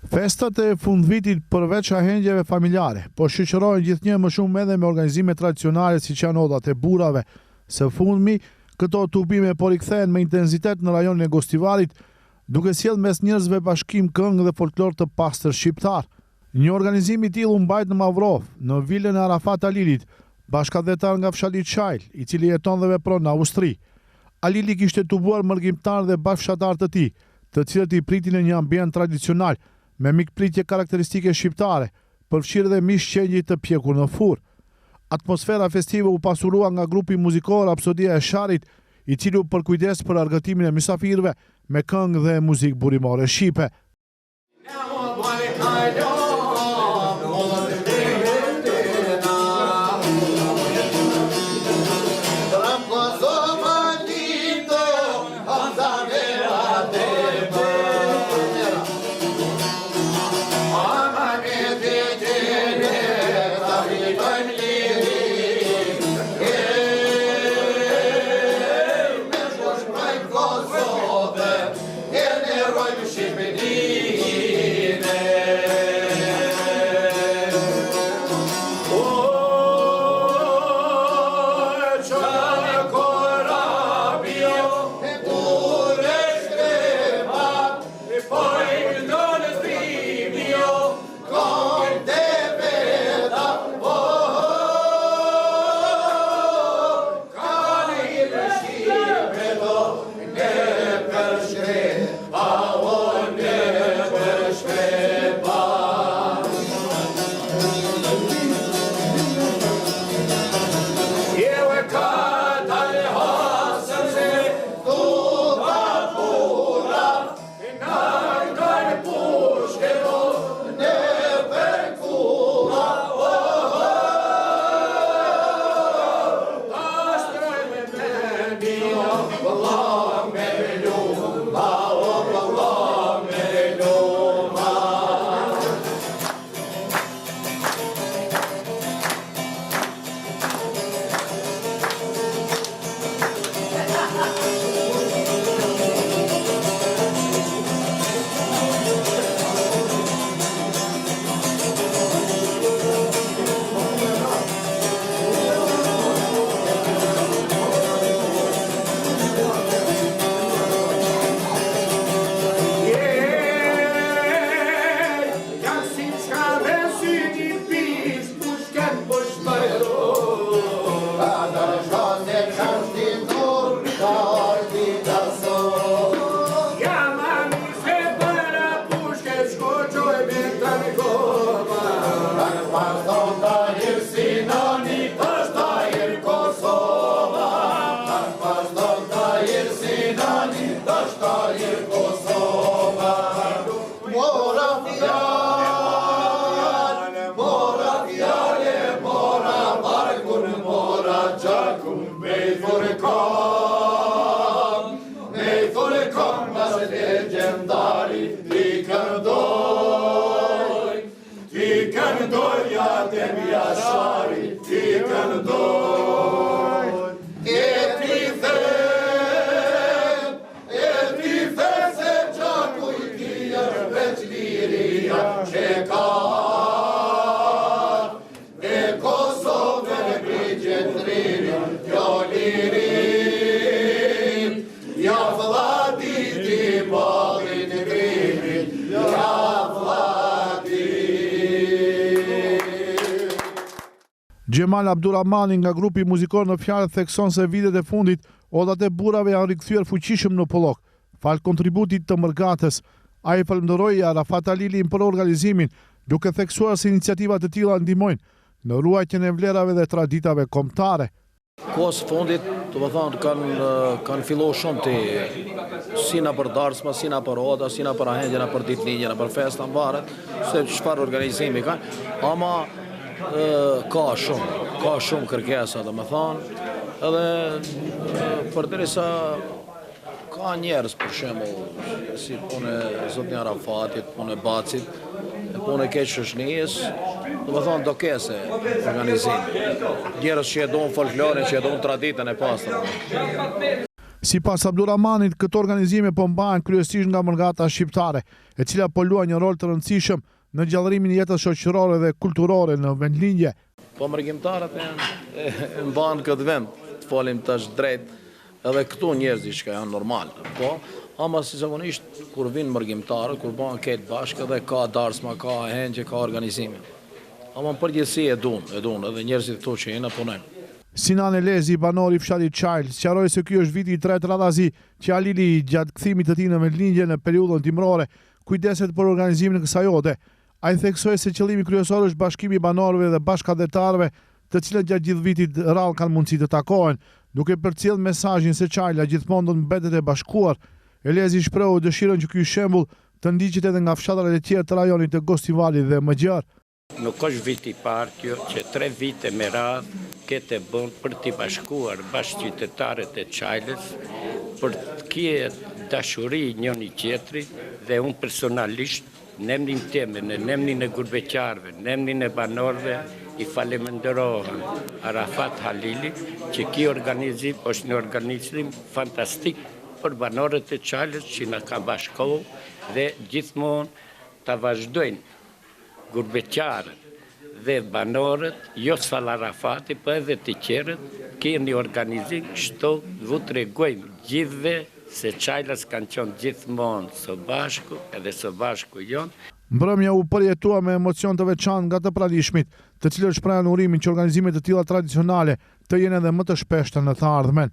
Festat e fundvitit përveç ahengjeve familjare, po shoqërohen gjithnjë më shumë edhe me organizime tradicionale siç janë odhat e burrave. Së fundmi, këto tubime po rikthehen me intensitet në rajonin e Gostivarit, duke sjellë mes njerëzve bashkim këngë dhe folklor të pastër shqiptar. Një organizim i tillë u mbajt në Mavrov, në vilën e Arafat Alilit, bashkëdhetar nga fshati Çajl, i cili jeton dhe vepron në Austri. Alili kishte tubuar mërgjimtar dhe bashkëshatar të tij, të cilët i pritin në një ambient tradicional, me mikpritje karakteristike shqiptare, përfshirë dhe mish qenjë të pjekur në furrë. Atmosfera festive u pasurua nga grupi muzikor Rapsodia e Sharit, i cili u përkujdes për argëtimin e mysafirëve me këngë dhe muzikë burimore shqipe. Gjemal Abdurrahmani nga grupi muzikor në Fjalë thekson se vitet e fundit odhat e burrave janë rikthyer fuqishëm në Pollok. Fal kontributit të Mërgatës, ai falënderoi Arafat Alilin për organizimin, duke theksuar se iniciativa të tilla ndihmojnë në ruajtjen e vlerave dhe traditave kombëtare. Kohës fundit, do të thonë, kanë filluar shumë të sina për darsma, sina për oda, sina për ahengjena, për ditëlinjena, për festa varet, se çfarë organizimi kanë, ama ka shumë kërkesa, do të thonë, edhe përderisa ka njerëz për shembull si punë zotin Arafatit, punë Bacit, punë Keqshënijës, do të thonë do kese organizim. Njerëz që e don folklorin, që e don traditën e pastër. Sipas Abdulrahmanit, këto organizime po mbahen kryesisht nga mërgata shqiptare, e cila po luajnë një rol të rëndësishëm në gjallërimin e jetës shoqërore dhe kulturore në vendlindje. Po mërgjimtarët e mbahen këtë vend, të folim tash drejt, edhe këtu njerëzit që janë normal, po, ama si zakonisht kur vinë mërgjimtarët, kur bahen këtë bashkë, edhe ka darsma, ka hengje, ka organizime. Ama në përgjithësi e dun, edhe njerëzit këtu që jenë punojnë. Sinan Elezi, banori i fshatit Çajl, sqaroi se ky është viti i tretë radhazi që Alili gjatë kthimit të tij në vendlindje në periudhën timrore kujdeset për organizimin e kësaj ode. Ai theksoi se qëllimi kryesor është bashkimi i banorëve dhe bashkëdhetarëve, të cilët gjatë gjithë vitit rrallë kanë mundësi të takohen, duke përcjellë mesazhin se Çajla gjithmonë do të mbetet e bashkuar. Elezi shprehu dëshirën që ky shembull të ndiqet edhe nga fshatrat e tjerë të rajonit të Gostivalit dhe më gjerë. Nuk është viti i parë kjo që 3 vite me radhë këtë bën për t'i bashkuar bashkëqytetarët e Çajlës, për të kjetë dashuri njëri tjetrit, dhe unë personalisht në emrin tim, në emrin e gurbeqarëve, në emrin e banorëve, i faleminderohem Arafat Halili që ky organizim është një organizim fantastik për banorët e Çajlës që na ka bashkohu dhe gjithmonë ta vazhdojnë gurbeqarët dhe banorët, jo sfal Arafati, për edhe të tjerët, kemi organizim, kështu vu tregojmë gjithve se Çajlas kanë qenë gjithmonë së bashku, edhe së bashku jonë. Mbrëmja u përjetua me emocion të veçantë nga të pranishmit, të cilët shprehin urimin që organizime të tilla tradicionale të jenë edhe më të shpeshta në të ardhmen.